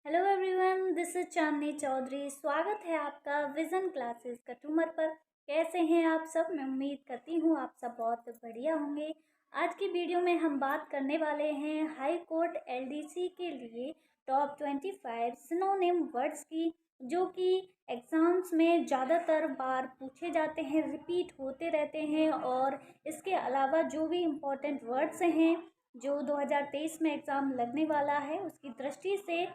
Hello everyone, this is चांदनी चौधरी। स्वागत है आपका विजन क्लासेस कटुमर पर। कैसे हैं आप सब? मैं उम्मीद करती हूँ आप सब बहुत बढ़िया होंगे। आज की वीडियो में हम बात करने वाले हैं हाई कोर्ट एलडीसी के लिए टॉप 25 सिनोनिम वर्ड्स की, जो कि एग्ज़ाम्स में ज़्यादातर बार पूछे जाते हैं, रिपीट होते रहते हैं। और इसके अलावा जो भी इम्पोर्टेंट वर्ड्स हैं जो 2023 में एग्ज़ाम लगने वाला है, उसकी दृष्टि से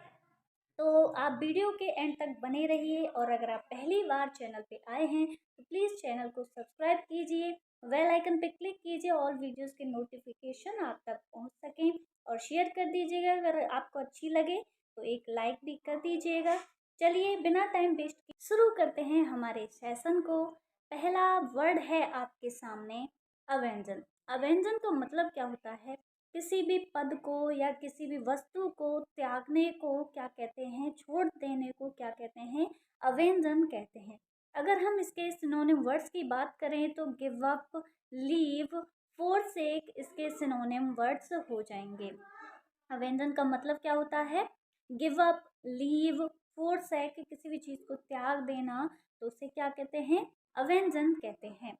तो आप वीडियो के एंड तक बने रहिए। और अगर आप पहली बार चैनल पे आए हैं तो प्लीज़ चैनल को सब्सक्राइब कीजिए, बेल आइकन पे क्लिक कीजिए और वीडियोस के नोटिफिकेशन आप तक पहुंच सकें। और शेयर कर दीजिएगा, अगर आपको अच्छी लगे तो एक लाइक भी कर दीजिएगा। चलिए बिना टाइम वेस्ट किए शुरू करते हैं हमारे सेशन को। पहला वर्ड है आपके सामने अव्यंजन। अव्यंजन का मतलब क्या होता है? किसी भी पद को या किसी भी वस्तु को त्यागने को क्या कहते हैं? छोड़ देने को क्या कहते हैं? अवेंजन कहते हैं। अगर हम इसके सिनोनिम वर्ड्स की बात करें तो गिव अप, लीव, फोरसेक इसके सिनोनिम वर्ड्स हो जाएंगे। अवेंजन का मतलब क्या होता है? गिव अप, लीव, फोरसेक, किसी भी चीज़ को त्याग देना, तो उसे क्या कहते हैं? अवेंजन कहते हैं।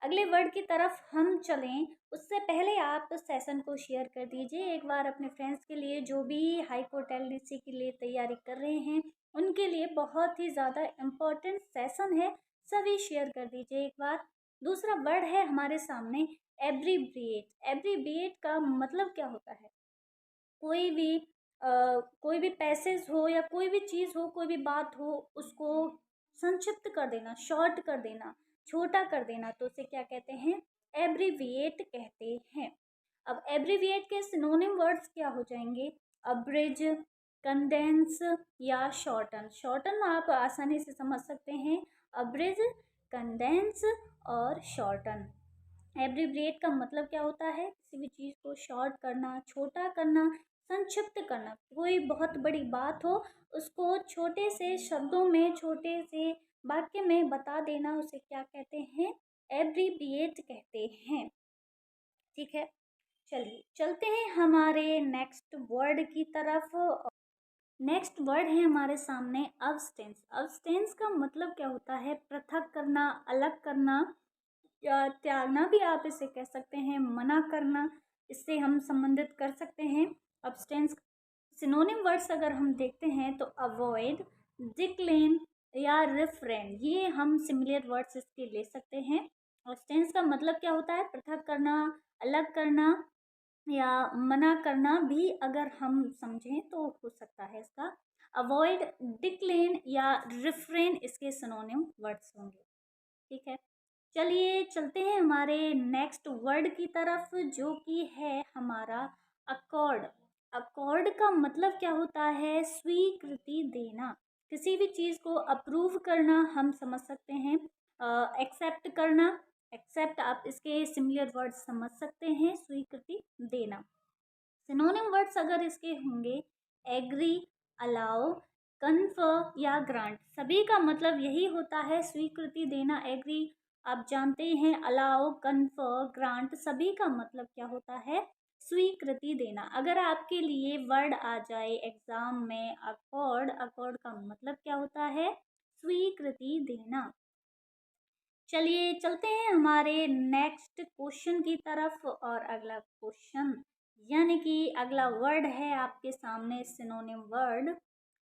अगले वर्ड की तरफ हम चलें उससे पहले आप सेशन को शेयर कर दीजिए एक बार अपने फ्रेंड्स के लिए, जो भी हाई कोर्ट एलडीसी के लिए तैयारी कर रहे हैं उनके लिए बहुत ही ज़्यादा इम्पोर्टेंट सेशन है। सभी शेयर कर दीजिए एक बार। दूसरा वर्ड है हमारे सामने एब्रीविएट। एब्रीविएट का मतलब क्या होता है? कोई भी कोई भी पैसेज हो या कोई भी चीज़ हो, कोई भी बात हो, उसको संक्षिप्त कर देना, शॉर्ट कर देना, छोटा कर देना, तो उसे क्या कहते हैं? एब्रीविएट कहते हैं। अब एब्रीविएट के सिनोनिम वर्ड्स क्या हो जाएंगे? अब्रिज, कंडेंस या शॉर्टन। शॉर्टन आप आसानी से समझ सकते हैं, अब्रिज, कंडेंस और शॉर्टन। एब्रीविएट का मतलब क्या होता है? किसी भी चीज़ को शॉर्ट करना, छोटा करना, संक्षिप्त करना। कोई बहुत बड़ी बात हो उसको छोटे से शब्दों में, छोटे से वाक्य में बता देना, उसे क्या कहते हैं? एब्रीविएट कहते हैं। ठीक है, चलिए चलते हैं हमारे नेक्स्ट वर्ड की तरफ। नेक्स्ट वर्ड है हमारे सामने अब्सटेंस। अब्सटेंस का मतलब क्या होता है? पृथक करना, अलग करना या त्यागना भी आप इसे कह सकते हैं, मना करना, इससे हम संबंधित कर सकते हैं। अब्सटेंस सिनोनिम वर्ड्स अगर हम देखते हैं तो अवॉइड, डिक्लेन या रिफ्रेन, ये हम सिमिलर वर्ड्स इसके ले सकते हैं। अब्सटेंस का मतलब क्या होता है? पृथक करना, अलग करना या मना करना भी अगर हम समझें तो हो सकता है इसका। अवॉइड, डिक्लेन या रिफ्रेन इसके सिनोनिम वर्ड्स होंगे। ठीक है, चलिए चलते हैं हमारे नेक्स्ट वर्ड की तरफ, जो कि है हमारा अकॉर्ड। अकॉर्ड का मतलब क्या होता है? स्वीकृति देना, किसी भी चीज़ को अप्रूव करना हम समझ सकते हैं। एक्सेप्ट करना, एक्सेप्ट आप इसके सिमिलर वर्ड समझ सकते हैं, स्वीकृति देना। सिनोनिम वर्ड्स अगर इसके होंगे एग्री, अलाउ, कन्फर या ग्रांट। सभी का मतलब यही होता है, स्वीकृति देना। एग्री आप जानते हैं, अलाउ, कन्फर, ग्रांट, सभी का मतलब क्या होता है? स्वीकृति देना। अगर आपके लिए वर्ड आ जाए एग्जाम में अकॉर्ड, अकॉर्ड का मतलब क्या होता है? स्वीकृति देना। चलिए चलते हैं हमारे नेक्स्ट क्वेश्चन की तरफ। और अगला क्वेश्चन यानी कि अगला वर्ड है आपके सामने सिनोनिम वर्ड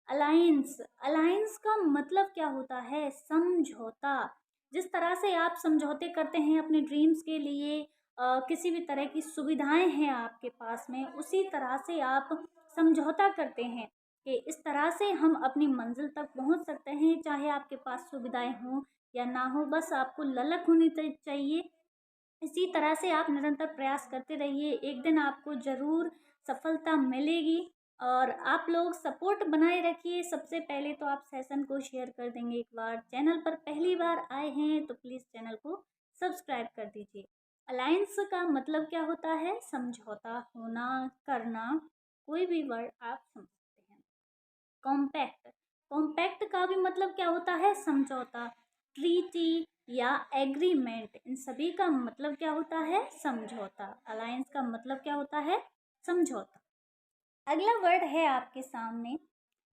अलायंस। अलायंस का मतलब क्या होता है? समझौता। जिस तरह से आप समझौते करते हैं अपने ड्रीम्स के लिए, किसी भी तरह की सुविधाएं हैं आपके पास में, उसी तरह से आप समझौता करते हैं कि इस तरह से हम अपनी मंजिल तक पहुंच सकते हैं, चाहे आपके पास सुविधाएं हों या ना हो, बस आपको ललक होनी चाहिए। इसी तरह से आप निरंतर प्रयास करते रहिए, एक दिन आपको ज़रूर सफलता मिलेगी। और आप लोग सपोर्ट बनाए रखिए। सबसे पहले तो आप सेशन को शेयर कर देंगे एक बार। चैनल पर पहली बार आए हैं तो प्लीज़ चैनल को सब्सक्राइब कर दीजिए। अलायंस का मतलब क्या होता है? समझौता, होना, करना, कोई भी वर्ड आप समझ सकते हैं। कॉम्पैक्ट, कॉम्पैक्ट का भी मतलब क्या होता है? समझौता। ट्रीटी या एग्रीमेंट, इन सभी का मतलब क्या होता है? समझौता। अलायंस का मतलब क्या होता है? समझौता। अगला वर्ड है आपके सामने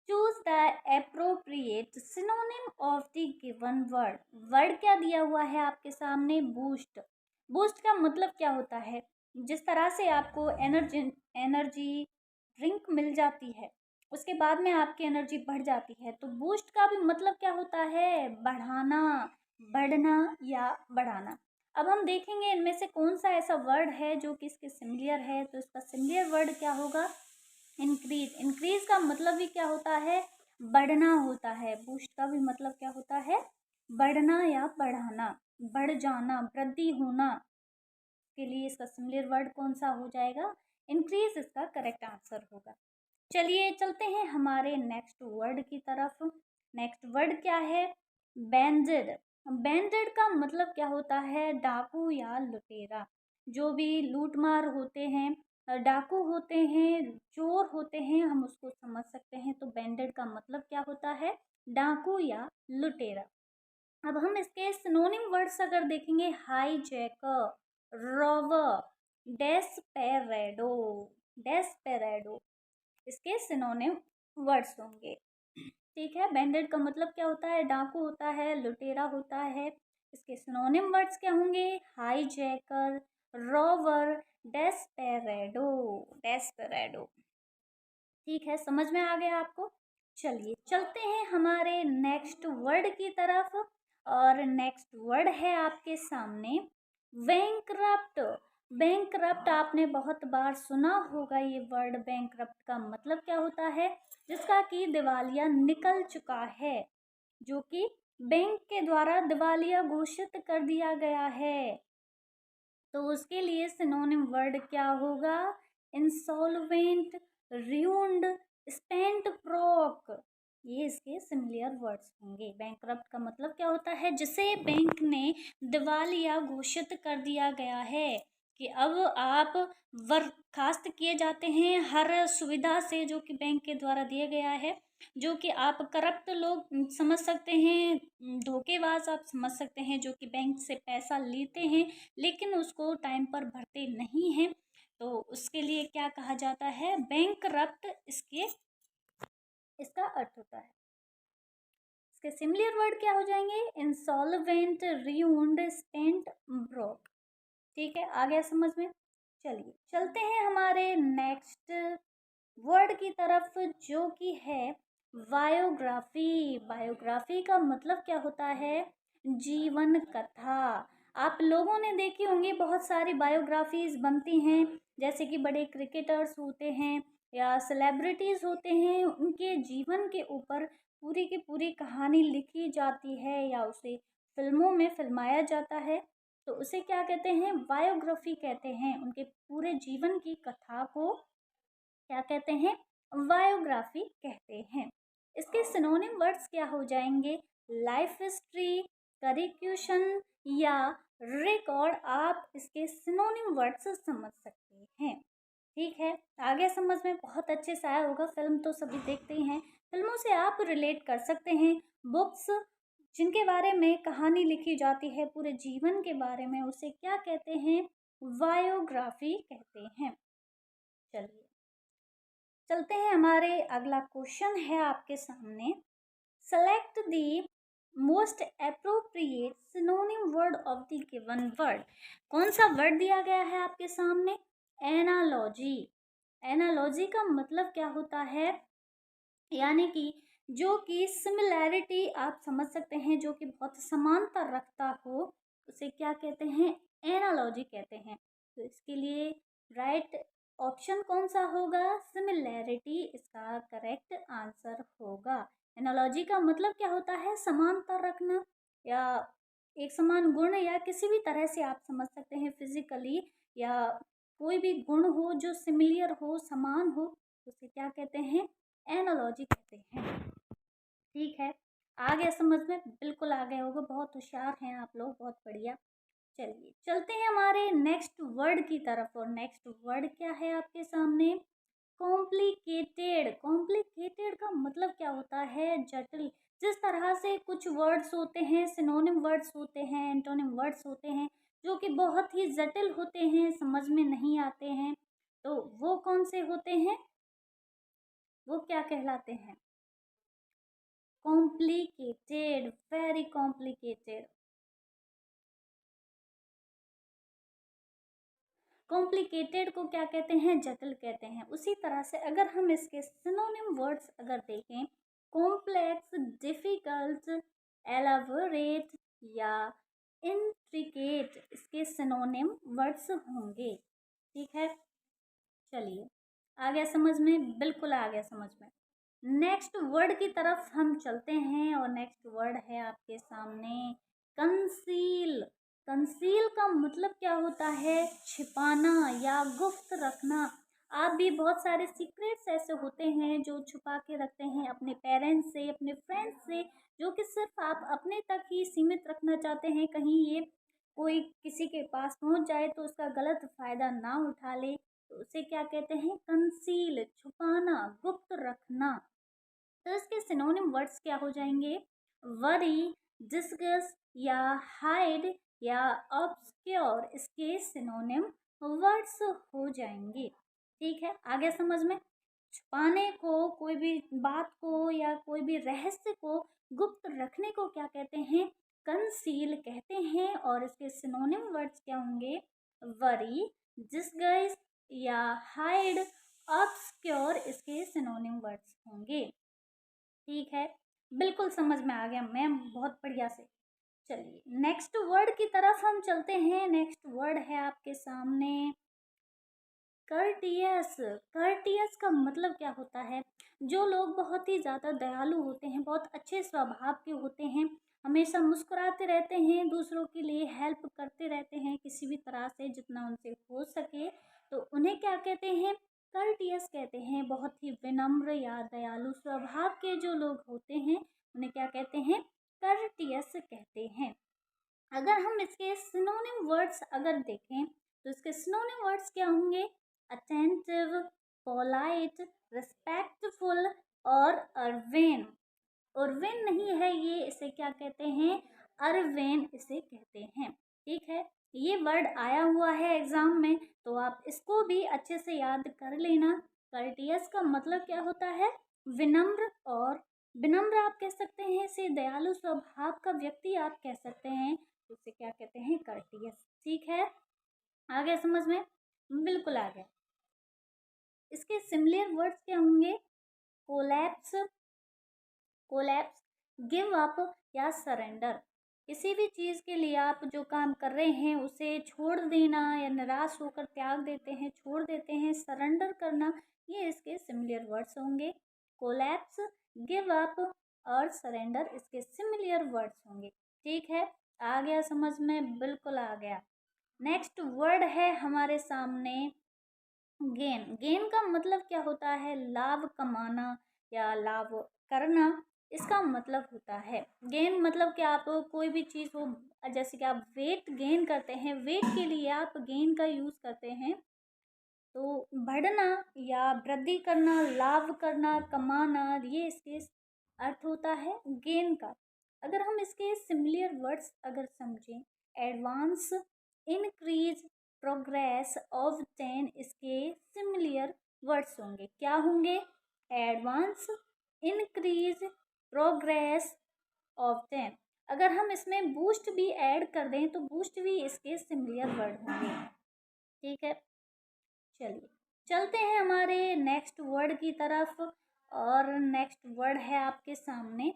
choose the appropriate synonym of the given word. Word क्या दिया हुआ है आपके सामने? बूस्ट। बूस्ट का मतलब क्या होता है? जिस तरह से आपको एनर्जी ड्रिंक मिल जाती है, उसके बाद में आपकी एनर्जी बढ़ जाती है, तो बूस्ट का भी मतलब क्या होता है? बढ़ाना, बढ़ना या बढ़ाना। अब हम देखेंगे इनमें से कौन सा ऐसा वर्ड है जो कि इसके सिमिलियर है। तो इसका सिमिलियर वर्ड क्या होगा? इंक्रीज। इंक्रीज का मतलब भी क्या होता है? बढ़ना होता है। बूस्ट का भी मतलब क्या होता है? बढ़ना या बढ़ाना, बढ़ जाना, वृद्धि होना। के लिए इसका सिमिलर वर्ड कौन सा हो जाएगा? इंक्रीज इसका करेक्ट आंसर होगा। चलिए चलते हैं हमारे नेक्स्ट वर्ड की तरफ। नेक्स्ट वर्ड क्या है? बैंडेड। बैंडेड का मतलब क्या होता है? डाकू या लुटेरा। जो भी लूटमार होते हैं, डाकू होते हैं, चोर होते हैं, हम उसको समझ सकते हैं। तो बैंडेड का मतलब क्या होता है? डाकू या लुटेरा। अब हम इसके सिनोनिम वर्ड्स अगर देखेंगे, हाईजैकर, रॉबर, डेस्पेरेडो। डेस्पेरेडो इसके सिनोनिम वर्ड्स होंगे। ठीक है, बैंडेड का मतलब क्या होता है? डाकू होता है, लुटेरा होता है। इसके सिनोनिम वर्ड्स क्या होंगे? Hijacker, robber, desperado. डेस्पेरेडो। ठीक है, समझ में आ गया आपको? चलिए चलते हैं हमारे नेक्स्ट वर्ड की तरफ। और नेक्स्ट वर्ड है आपके सामने बैंकरप्ट। बैंकरप्ट आपने बहुत बार सुना होगा ये वर्ड। बैंकरप्ट का मतलब क्या होता है? जिसका कि दिवालिया निकल चुका है, जो कि बैंक के द्वारा दिवालिया घोषित कर दिया गया है। तो उसके लिए सिनोनिम वर्ड क्या होगा? Insolvent, ruined, spent, broke. ये इसके सिमिलर वर्ड्स होंगे। बैंकरप्ट का मतलब क्या होता है? जिसे बैंक ने दिवालिया घोषित कर दिया गया है, कि अब आप बर्खास्त किए जाते हैं हर सुविधा से जो कि बैंक के द्वारा दिया गया है। जो कि आप करप्ट लोग समझ सकते हैं, धोखेबाज आप समझ सकते हैं, जो कि बैंक से पैसा लेते हैं लेकिन उसको टाइम पर भरते नहीं हैं। तो उसके लिए क्या कहा जाता है? बैंकरप्ट इसका अर्थ होता है। इसके सिमिलर वर्ड क्या हो जाएंगे? Insolvent, ruined, spent, broke. ठीक है, आ गया समझ में? चलिए चलते हैं हमारे नेक्स्ट वर्ड की तरफ, जो कि है बायोग्राफी। बायोग्राफी का मतलब क्या होता है? जीवन कथा। आप लोगों ने देखी होंगी, बहुत सारी बायोग्राफीज बनती हैं। जैसे कि बड़े क्रिकेटर्स होते हैं या सेलिब्रिटीज होते हैं, उनके जीवन के ऊपर पूरी की पूरी कहानी लिखी जाती है या उसे फिल्मों में फिल्माया जाता है। तो उसे क्या कहते हैं? बायोग्राफी कहते हैं। उनके पूरे जीवन की कथा को क्या कहते हैं? बायोग्राफी कहते हैं। इसके सिनोनिम वर्ड्स क्या हो जाएंगे? लाइफ हिस्ट्री, करिक्यूशन या रिकॉर्ड। आप इसके सिनोनिम वर्ड्स समझ सकते हैं। ठीक है, आगे समझ में बहुत अच्छे से आया होगा। फिल्म तो सभी देखते ही हैं, फिल्मों से आप रिलेट कर सकते हैं। बुक्स जिनके बारे में कहानी लिखी जाती है पूरे जीवन के बारे में, उसे क्या कहते हैं? बायोग्राफी कहते हैं। चलिए चलते हैं, हमारे अगला क्वेश्चन है आपके सामने। Select the most appropriate synonym word of the given word. कौन सा वर्ड दिया गया है आपके सामने? एनालॉजी। एनालॉजी का मतलब क्या होता है? यानी कि जो कि सिमिलैरिटी आप समझ सकते हैं, जो कि बहुत समानता रखता हो, उसे क्या कहते हैं? एनालॉजी कहते हैं। तो इसके लिए राइट ऑप्शन कौन सा होगा? सिमिलैरिटी इसका करेक्ट आंसर होगा। एनालॉजी का मतलब क्या होता है? समानता रखना या एक समान गुण, या किसी भी तरह से आप समझ सकते हैं फिजिकली, या कोई भी गुण हो जो सिमिलियर हो, समान हो, उसे क्या कहते हैं? एनालॉजी कहते हैं। ठीक है, आ गया समझ में? बिल्कुल आ गया होगा, बहुत होशियार हैं आप लोग, बहुत बढ़िया। चलिए चलते हैं हमारे नेक्स्ट वर्ड की तरफ। और नेक्स्ट वर्ड क्या है आपके सामने? कॉम्प्लिकेटेड। कॉम्प्लिकेटेड का मतलब क्या होता है? जटिल। जिस तरह से कुछ वर्ड्स होते हैं, सिनोनिम वर्ड्स होते हैं, एंटोनिम वर्ड्स होते हैं, जो कि बहुत ही जटिल होते हैं, समझ में नहीं आते हैं, तो वो कौन से होते हैं? वो क्या कहलाते हैं? Complicated, very complicated. कॉम्प्लिकेटेड को क्या कहते हैं? जटिल कहते हैं। उसी तरह से अगर हम इसके सिनोनिम वर्ड्स अगर देखें, कॉम्प्लेक्स, डिफिकल्ट, एलाबोरेट या इंट्रिकेट, इसके सिनोनिम वर्ड्स होंगे। ठीक है, चलिए आ गया समझ में? बिल्कुल आ गया समझ में। नेक्स्ट वर्ड की तरफ हम चलते हैं और नेक्स्ट वर्ड है आपके सामने कंसील। कंसील का मतलब क्या होता है? छिपाना या गुप्त रखना। आप भी बहुत सारे सीक्रेट्स ऐसे होते हैं जो छुपा के रखते हैं अपने पेरेंट्स से, अपने फ्रेंड्स से, जो कि सिर्फ आप अपने तक ही सीमित रखना चाहते हैं। कहीं ये कोई किसी के पास पहुंच जाए तो उसका गलत फायदा ना उठा ले, तो उसे क्या कहते हैं? कंसील, छुपाना, गुप्त रखना। तो इसके सिनोनिम वर्ड्स क्या हो जाएंगे? वरी, डिस्कस या हाइड या ऑब्सक्योर, इसके सिनोनिम वर्ड्स हो जाएंगे। ठीक है, आगे समझ में? छुपाने को, कोई भी बात को या कोई भी रहस्य को गुप्त रखने को क्या कहते हैं? कंसील कहते हैं। और इसके सिनोनिम वर्ड्स क्या होंगे? वरी, डिस्गस या हाइड, ऑब्सक्योर, इसके सिनोनिम वर्ड्स होंगे। ठीक है, बिल्कुल समझ में आ गया मैम, बहुत बढ़िया से। चलिए नेक्स्ट वर्ड की तरफ हम चलते हैं। नेक्स्ट वर्ड है आपके सामने कर्टियस। कर्टियस का मतलब क्या होता है? जो लोग बहुत ही ज़्यादा दयालु होते हैं, बहुत अच्छे स्वभाव के होते हैं, हमेशा मुस्कुराते रहते हैं, दूसरों के लिए हेल्प करते रहते हैं किसी भी तरह से जितना उनसे हो सके, तो उन्हें क्या कहते हैं? कर्टियस कहते हैं। बहुत ही विनम्र या दयालु स्वभाव के जो लोग होते हैं उन्हें क्या कहते हैं? कर्टियस कहते हैं। अगर हम इसके सिनोनिम वर्ड्स अगर देखें तो इसके सिनोनिम वर्ड्स क्या होंगे? अटेंटिव, पोलाइट, रिस्पेक्टफुल और अर्वेन। अर्वेन नहीं है ये, इसे क्या कहते हैं? अर्वेन इसे कहते हैं। ठीक है, ये वर्ड आया हुआ है एग्जाम में, तो आप इसको भी अच्छे से याद कर लेना। कर्टियस का मतलब क्या होता है? विनम्र, और विनम्र आप कह सकते हैं इसे, दयालु स्वभाव का व्यक्ति आप कह सकते हैं, उसे क्या कहते हैं? कर्टियस। ठीक है, आ गया समझ में? बिल्कुल आ गया। इसके सिमिलर वर्ड्स क्या होंगे? कोलैप्स, कोलैप्स, गिव अप या सरेंडर। किसी भी चीज़ के लिए आप जो काम कर रहे हैं उसे छोड़ देना या निराश होकर त्याग देते हैं, छोड़ देते हैं, सरेंडर करना, ये इसके सिमिलर वर्ड्स होंगे। कोलैप्स, गिव अप और सरेंडर इसके सिमिलर वर्ड्स होंगे। ठीक है, आ गया समझ में? बिल्कुल आ गया। नेक्स्ट वर्ड है हमारे सामने गेन। गेन का मतलब क्या होता है? लाभ कमाना या लाभ करना, इसका मतलब होता है। गेन मतलब कि आप कोई भी चीज़ हो, जैसे कि आप वेट गेन करते हैं, वेट के लिए आप गेन का यूज़ करते हैं, तो बढ़ना या वृद्धि करना, लाभ करना, कमाना, ये इसके अर्थ होता है गेन का। अगर हम इसके सिमिलर वर्ड्स अगर समझें, एडवांस, इंक्रीज, प्रोग्रेस, ऑब्टेन, इसके सिमिलर वर्ड्स होंगे। क्या होंगे? Advance, increase, progress, obtain. अगर हम इसमें बूस्ट भी ऐड कर दें तो बूस्ट भी इसके सिमिलर वर्ड होंगे। ठीक है, चलिए चलते हैं हमारे नेक्स्ट वर्ड की तरफ। और नेक्स्ट वर्ड है आपके सामने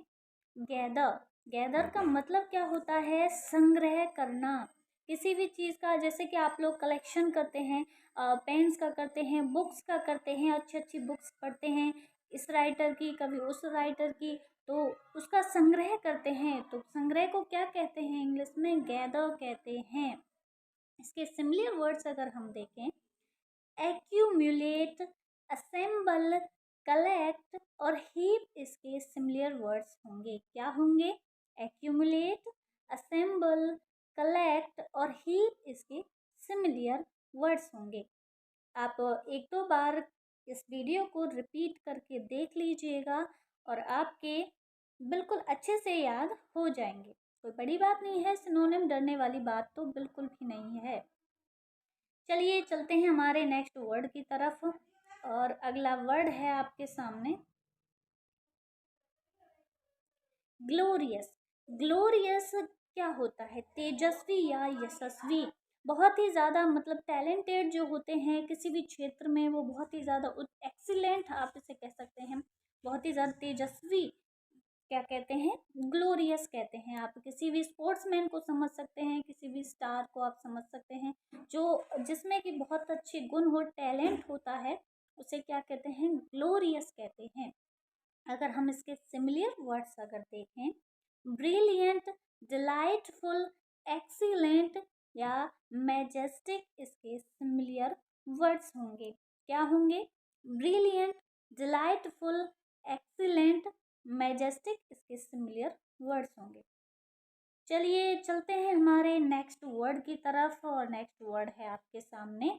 गैदर। गैदर का मतलब क्या होता है? संग्रह करना। किसी भी चीज़ का, जैसे कि आप लोग कलेक्शन करते हैं, पेन्स का करते हैं, बुक्स का करते हैं, अच्छी अच्छी बुक्स पढ़ते हैं, इस राइटर की, कभी उस राइटर की, तो उसका संग्रह करते हैं, तो संग्रह को क्या कहते हैं? इंग्लिश में गैदर कहते हैं। इसके सिमिलर वर्ड्स अगर हम देखें, एक्यूमुलेट, असेंबल, कलेक्ट और हीप, इसके सिमिलर वर्ड्स होंगे। क्या होंगे? एक्यूमुलेट, असेंबल, कलेक्ट और हीप, इसके सिमिलर वर्ड्स होंगे। आप एक दो बार इस वीडियो को रिपीट करके देख लीजिएगा और आपके बिल्कुल अच्छे से याद हो जाएंगे। कोई बड़ी बात नहीं है, सिनोनिम डरने वाली बात तो बिल्कुल भी नहीं है। चलिए चलते हैं हमारे नेक्स्ट वर्ड की तरफ। और अगला वर्ड है आपके सामने ग्लोरियस। ग्लोरियस क्या होता है? तेजस्वी या यशस्वी। बहुत ही ज़्यादा मतलब टैलेंटेड जो होते हैं किसी भी क्षेत्र में, वो बहुत ही ज़्यादा एक्सीलेंट आप इसे कह सकते हैं, बहुत ही ज़्यादा तेजस्वी क्या कहते हैं? ग्लोरियस कहते हैं। आप किसी भी स्पोर्ट्समैन को समझ सकते हैं, किसी भी स्टार को आप समझ सकते हैं, जो जिसमें कि बहुत अच्छे गुण हो, टैलेंट होता है, उसे क्या कहते हैं? ग्लोरियस कहते हैं। अगर हम इसके सिमिलर वर्ड्स अगर देखें, ब्रिलियंट, डिलाइटफुल, एक्सीलेंट या मैजेस्टिक इसके सिमिलर वर्ड्स होंगे। क्या होंगे? ब्रिलियंट, डिलाइटफुल, एक्सीलेंट, मैजेस्टिक इसके सिमिलर वर्ड्स होंगे। चलिए चलते हैं हमारे नेक्स्ट वर्ड की तरफ, और नेक्स्ट वर्ड है आपके सामने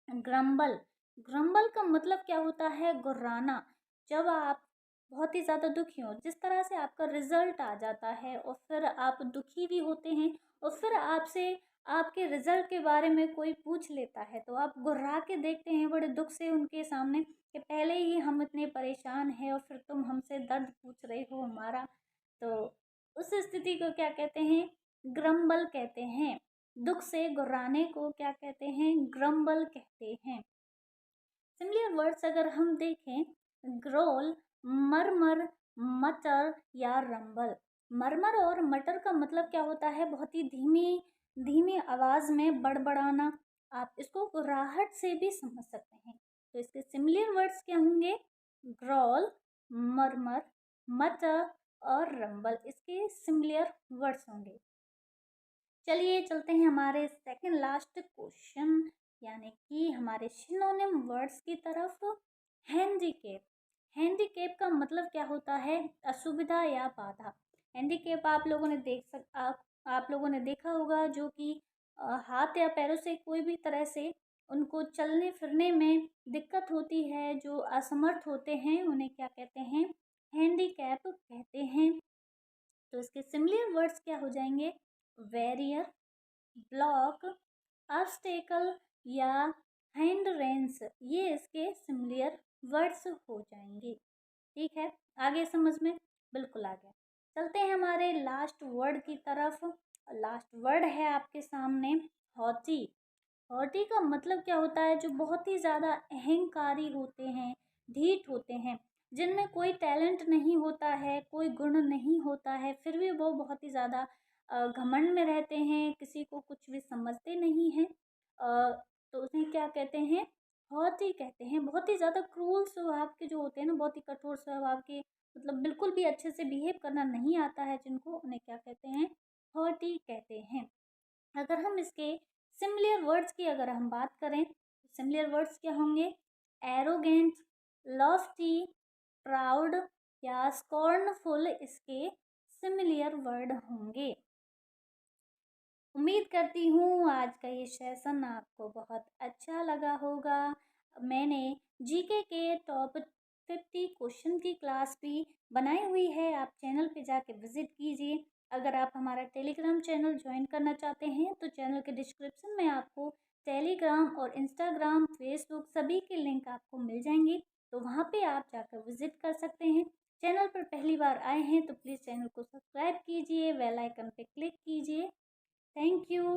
ग्रम्बल। ग्रम्बल का मतलब क्या होता है? गुर्राना। जब आप बहुत ही ज़्यादा दुखी हो, जिस तरह से आपका रिजल्ट आ जाता है और फिर आप दुखी भी होते हैं, और फिर आपसे आपके रिजल्ट के बारे में कोई पूछ लेता है, तो आप गुर्रा के देखते हैं बड़े दुख से उनके सामने कि पहले ही हम इतने परेशान हैं और फिर तुम हमसे दर्द पूछ रहे हो हमारा। तो उस स्थिति को क्या कहते हैं? ग्रम्बल कहते हैं। दुख से गुर्राने को क्या कहते हैं? ग्रम्बल कहते हैं। सिमिलर वर्ड्स अगर हम देखें, ग्रोल, मरमर, मटर या रंबल। मरमर और मटर का मतलब क्या होता है? बहुत ही धीमी धीमी आवाज में बड़बड़ाना। आप इसको गुर्राहट से भी समझ सकते हैं। तो इसके सिमिलर वर्ड्स क्या होंगे? ग्रोल, मरमर, मटर और रंबल इसके सिमिलर वर्ड्स होंगे। चलिए चलते हैं हमारे सेकंड लास्ट क्वेश्चन, यानी कि हमारे सिनोनिम वर्ड्स की तरफ। हैंडीकेप। हैंडीकेप का मतलब क्या होता है? असुविधा या बाधा। हैंडीकेप आप लोगों ने आप लोगों ने देखा होगा, जो कि हाथ या पैरों से कोई भी तरह से उनको चलने फिरने में दिक्कत होती है, जो असमर्थ होते हैं, उन्हें क्या कहते हैं? हैंडीकैप कहते हैं। तो इसके सिमिलर वर्ड्स क्या हो जाएंगे? बैरियर, ब्लॉक, ऑब्स्टेकल या हिंड्रेंस, ये इसके सिमिलर वर्ड्स हो जाएंगे। ठीक है, आगे समझ में? बिल्कुल आ गया। चलते हैं हमारे लास्ट वर्ड की तरफ। लास्ट वर्ड है आपके सामने हॉटी। हॉटी का मतलब क्या होता है? जो बहुत ही ज़्यादा अहंकारी होते हैं, ढीठ होते हैं, जिनमें कोई टैलेंट नहीं होता है, कोई गुण नहीं होता है, फिर भी वो बहुत ही ज़्यादा घमंड में रहते हैं, किसी को कुछ भी समझते नहीं हैं। तो उन्हें क्या कहते हैं? हॉटी कहते हैं। बहुत ही ज़्यादा क्रूर स्वभाव के जो होते हैं ना, बहुत ही कठोर स्वभाव के, मतलब बिल्कुल भी अच्छे से बिहेव करना नहीं आता है जिनको, उन्हें क्या कहते हैं? हॉटी कहते हैं। अगर हम इसके सिमिलर वर्ड्स की अगर हम बात करें, तो सिमिलर वर्ड्स क्या होंगे? एरोगेंट, लॉफ्टी, प्राउड या स्कॉर्नफुल इसके सिमिलर वर्ड होंगे। उम्मीद करती हूँ आज का ये सेशन आपको बहुत अच्छा लगा होगा। मैंने जीके के टॉप 50 क्वेश्चन की क्लास भी बनाई हुई है, आप चैनल पे जाके विज़िट कीजिए। अगर आप हमारा टेलीग्राम चैनल ज्वाइन करना चाहते हैं, तो चैनल के डिस्क्रिप्शन में आपको टेलीग्राम और इंस्टाग्राम, फेसबुक सभी के लिंक आपको मिल जाएंगे, तो वहाँ पे आप जाकर विज़िट कर सकते हैं। चैनल पर पहली बार आए हैं तो प्लीज़ चैनल को सब्सक्राइब कीजिए, बेल आइकन पे क्लिक कीजिए। Thank you.